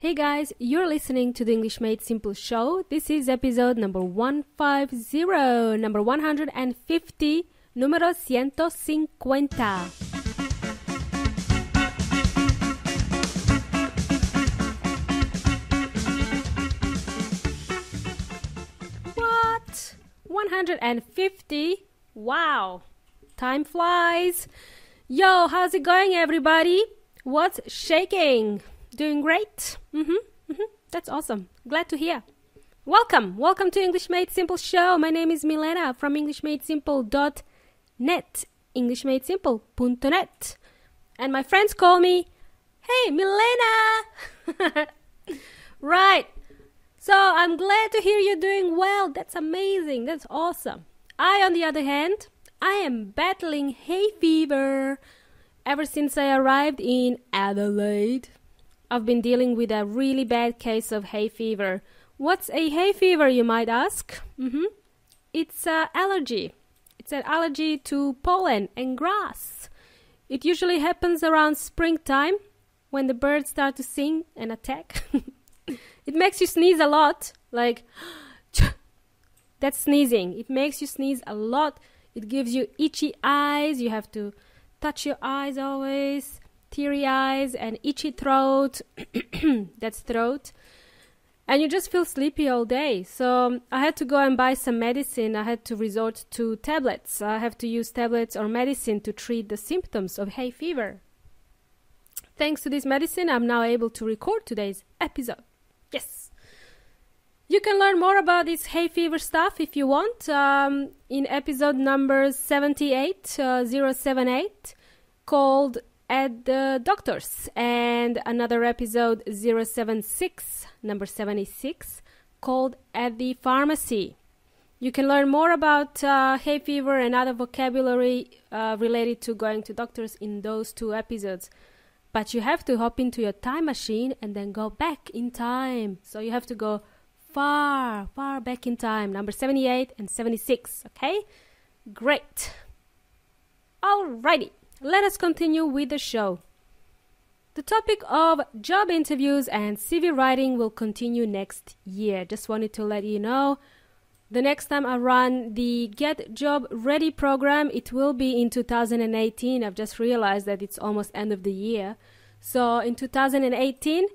Hey guys, you're listening to the English Made Simple show. This is episode number 150, number 150, número 150. What? 150? Wow. Time flies. Yo, how's it going, everybody? What's shaking? Doing great? That's awesome. Glad to hear. Welcome to English Made Simple show. My name is Milena from EnglishMadeSimple.net, EnglishMadeSimple.net. And my friends call me, hey, Milena! Right. So I'm glad to hear you're doing well. That's amazing. That's awesome. I, on the other hand, I am battling hay fever ever since I arrived in Adelaide. I've been dealing with a really bad case of hay fever. What's a hay fever, you might ask? It's an allergy. It's an allergy to pollen and grass. It usually happens around springtime when the birds start to sing and attack. It makes you sneeze a lot, like that's sneezing. It makes you sneeze a lot. It gives you itchy eyes. You have to touch your eyes always. Teary eyes and itchy throat. That's throat. And you just feel sleepy all day. So I had to go and buy some medicine. I had to resort to tablets. I have to use tablets or medicine to treat the symptoms of hay fever. Thanks to this medicine, I'm now able to record today's episode. Yes. You can learn more about this hay fever stuff if you want in episode number 78, 078, called At the Doctors, and another episode 076, number 76, called At the Pharmacy. You can learn more about hay fever and other vocabulary related to going to doctors in those two episodes. But you have to hop into your time machine and then go back in time. So you have to go far back in time, number 78 and 76, okay? Great. Alrighty. Let us continue with the show. The topic of job interviews and CV writing will continue next year. Just wanted to let you know. The next time I run the Get Job Ready program, it will be in 2018. I've just realized that it's almost end of the year. So in 2018,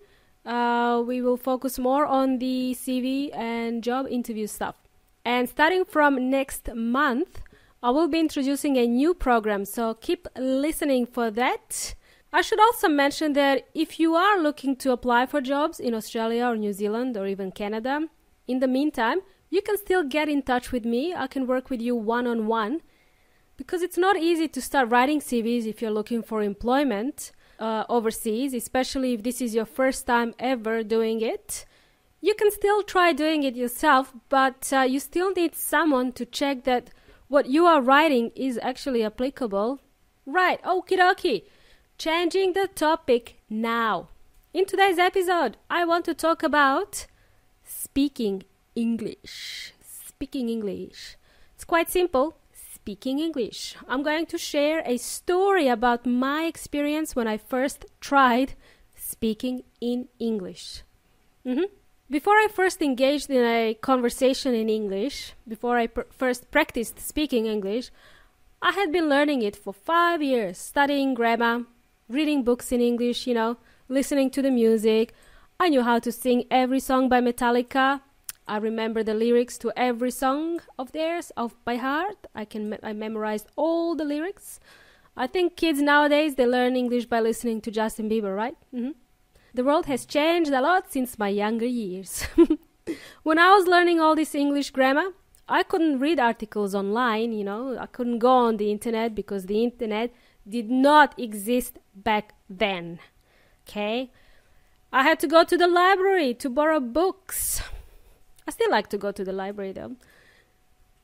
we will focus more on the CV and job interview stuff. And starting from next month, I will be introducing a new program, so keep listening for that. I should also mention that if you are looking to apply for jobs in Australia or New Zealand or even Canada, in the meantime, you can still get in touch with me. I can work with you one-on-one because it's not easy to start writing CVs if you're looking for employment overseas, especially if this is your first time ever doing it. You can still try doing it yourself, but you still need someone to check that what you are writing is actually applicable. Right, okie dokie. Changing the topic now. In today's episode, I want to talk about speaking English. Speaking English. It's quite simple. Speaking English. I'm going to share a story about my experience when I first tried speaking in English. Before I first engaged in a conversation in English, before I first practiced speaking English, I had been learning it for 5 years, studying grammar, reading books in English, listening to the music. I knew how to sing every song by Metallica. I remember the lyrics to every song of theirs by heart. I memorized all the lyrics. I think kids nowadays, they learn English by listening to Justin Bieber, right? The world has changed a lot since my younger years. When I was learning all this English grammar, I couldn't read articles online, I couldn't go on the internet because the internet did not exist back then. Okay? I had to go to the library to borrow books. I still like to go to the library though.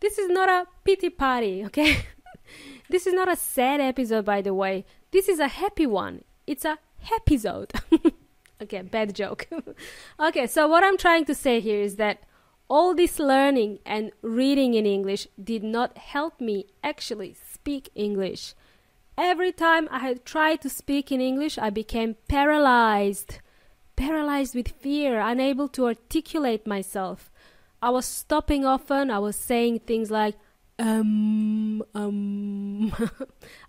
This is not a pity party, okay? This is not a sad episode, by the way. This is a happy one. It's a happy-sode. Okay, bad joke. Okay, so what I'm trying to say here is that all this learning and reading in English did not help me actually speak English. Every time I had tried to speak in English, I became paralyzed. paralyzed with fear, unable to articulate myself. I was stopping often. I was saying things like, a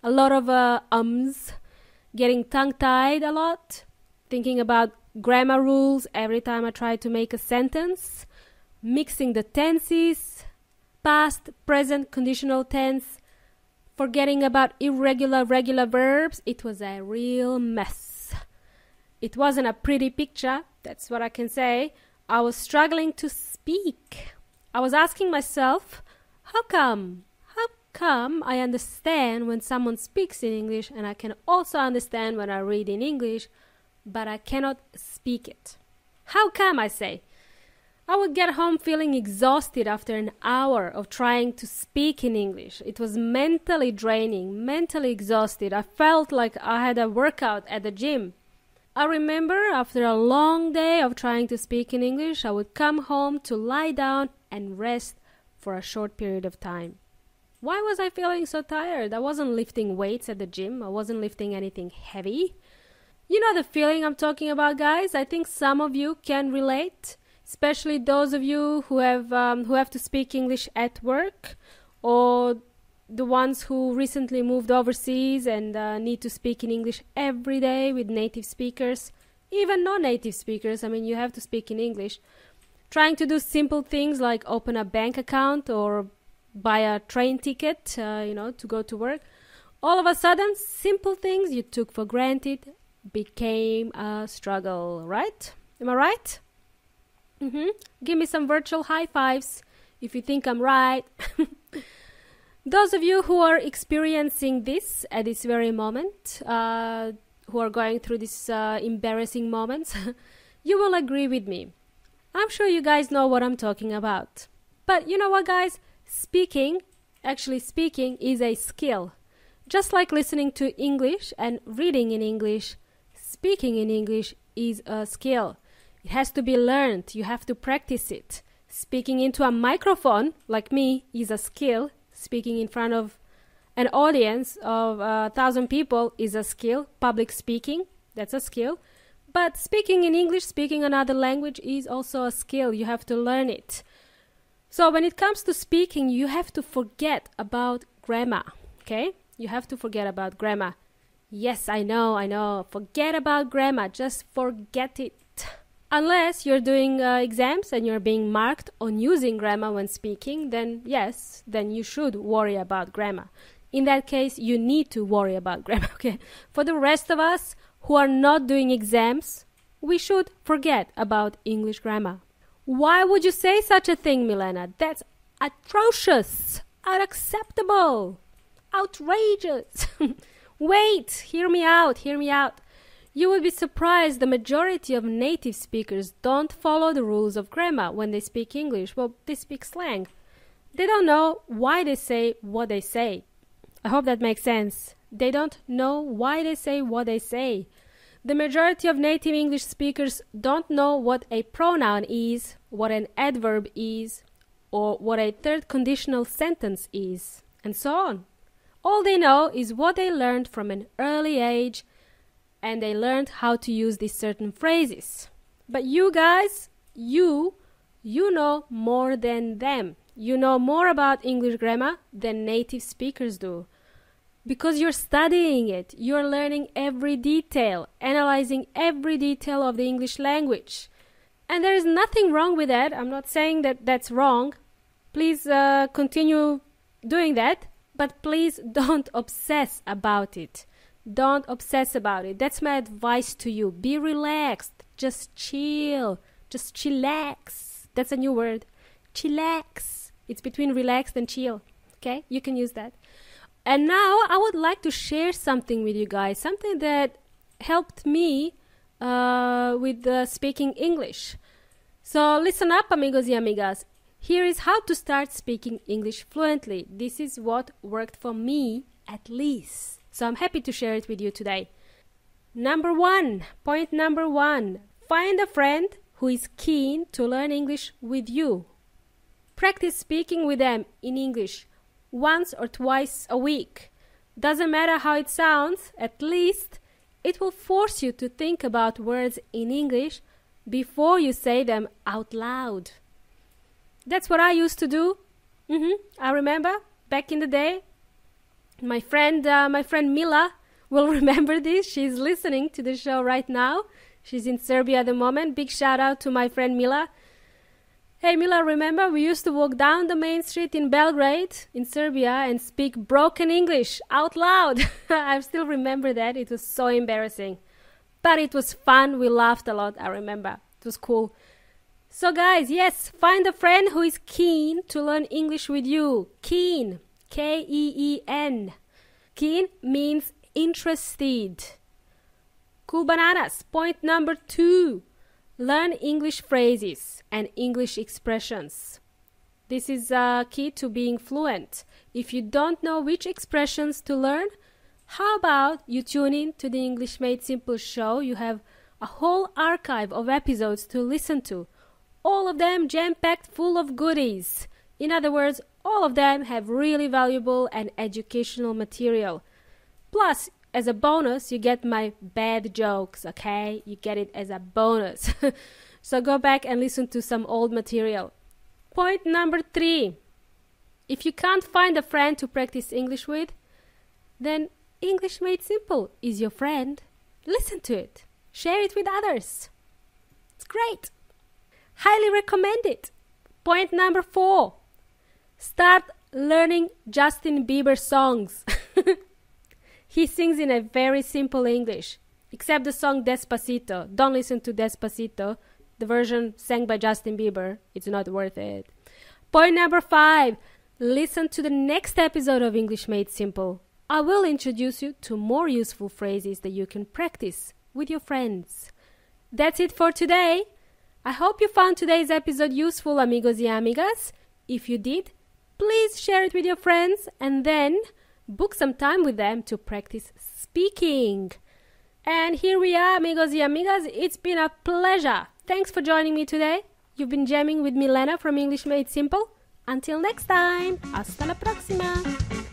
lot of ums, getting tongue-tied a lot, thinking about grammar rules every time I tried to make a sentence, mixing the tenses, past, present, conditional tense, forgetting about irregular, regular verbs. It was a real mess. It wasn't a pretty picture, that's what I can say. I was struggling to speak. I was asking myself, how come? How come I understand when someone speaks in English and I can also understand when I read in English, but I cannot speak it? How come, I say? I would get home feeling exhausted after an hour of trying to speak in English. It was mentally draining, mentally exhausted. I felt like I had a workout at the gym. I remember after a long day of trying to speak in English, I would come home to lie down and rest for a short period of time. Why was I feeling so tired? I wasn't lifting weights at the gym. I wasn't lifting anything heavy. You know the feeling I'm talking about, guys? I think some of you can relate, especially those of you who have to speak English at work, or the ones who recently moved overseas and need to speak in English every day with native speakers, even non-native speakers. I mean, you have to speak in English. Trying to do simple things like open a bank account or buy a train ticket, to go to work. All of a sudden, simple things you took for granted became a struggle, right? Am I right? Give me some virtual high fives if you think I'm right. Those of you who are experiencing this at this very moment, who are going through these embarrassing moments, you will agree with me. I'm sure you guys know what I'm talking about. But you know what, guys? Actually speaking is a skill. Just like listening to English and reading in English, speaking in English is a skill. It has to be learned. You have to practice it. Speaking into a microphone, like me, is a skill. Speaking in front of an audience of 1,000 people is a skill. Public speaking, that's a skill. But speaking in English, speaking another language is also a skill. You have to learn it. So when it comes to speaking, you have to forget about grammar, okay? You have to forget about grammar. Yes, I know. Forget about grammar. Just forget it. Unless you're doing exams and you're being marked on using grammar when speaking, then yes, then you should worry about grammar. In that case, you need to worry about grammar, okay? For the rest of us who are not doing exams, we should forget about English grammar. Why would you say such a thing, Milena? That's atrocious, unacceptable, outrageous. Wait, hear me out. You will be surprised the majority of native speakers don't follow the rules of grammar when they speak English. Well, they speak slang. They don't know why they say what they say. I hope that makes sense. They don't know why they say what they say. The majority of native English speakers don't know what a pronoun is, what an adverb is, or what a third conditional sentence is, and so on. All they know is what they learned from an early age, and they learned how to use these certain phrases. But you guys, you know more than them. You know more about English grammar than native speakers do. Because you're studying it, you're learning every detail, analyzing every detail of the English language. And there is nothing wrong with that. I'm not saying that that's wrong. Please continue doing that, but please don't obsess about it. Don't obsess about it. That's my advice to you. Be relaxed. Just chill. Just chillax. That's a new word. Chillax. It's between relaxed and chill. Okay? You can use that. And now I would like to share something with you guys. Something that helped me with speaking English. So listen up, amigos y amigas. Here is how to start speaking English fluently. This is what worked for me, at least. So I'm happy to share it with you today. Point number one, find a friend who is keen to learn English with you. Practice speaking with them in English once or twice a week. Doesn't matter how it sounds, at least It will force you to think about words in English before you say them out loud. That's what I used to do. I remember back in the day. My friend Mila will remember this. She's listening to the show right now. She's in Serbia at the moment. Big shout out to my friend Mila. Hey Mila, remember we used to walk down the main street in Belgrade, in Serbia, and speak broken English out loud. I still remember that. It was so embarrassing. But it was fun. We laughed a lot, I remember. It was cool. So guys, yes, find a friend who is keen to learn English with you. Keen. K-E-E-N. Keen means interested. Cool bananas. Point number 2. Learn English phrases and English expressions. This is key to being fluent. If you don't know which expressions to learn, how about you tune in to the English Made Simple show? You have a whole archive of episodes to listen to. All of them jam-packed full of goodies. In other words, all of them have really valuable and educational material. Plus, as a bonus, you get my bad jokes, okay? You get it as a bonus. So go back and listen to some old material. Point number 3. If you can't find a friend to practice English with, then English Made Simple is your friend. Listen to it. Share it with others. It's great. Highly recommend it. Point number 4. Start learning Justin Bieber songs. He sings in a very simple English, except the song Despacito. Don't listen to Despacito. The version sang by Justin Bieber. It's not worth it. Point number 5. Listen to the next episode of English Made Simple. I will introduce you to more useful phrases that you can practice with your friends. That's it for today. I hope you found today's episode useful, amigos y amigas. If you did, please share it with your friends and then book some time with them to practice speaking. And here we are, amigos y amigas. It's been a pleasure. Thanks for joining me today. You've been jamming with Milena from English Made Simple. Until next time, hasta la próxima.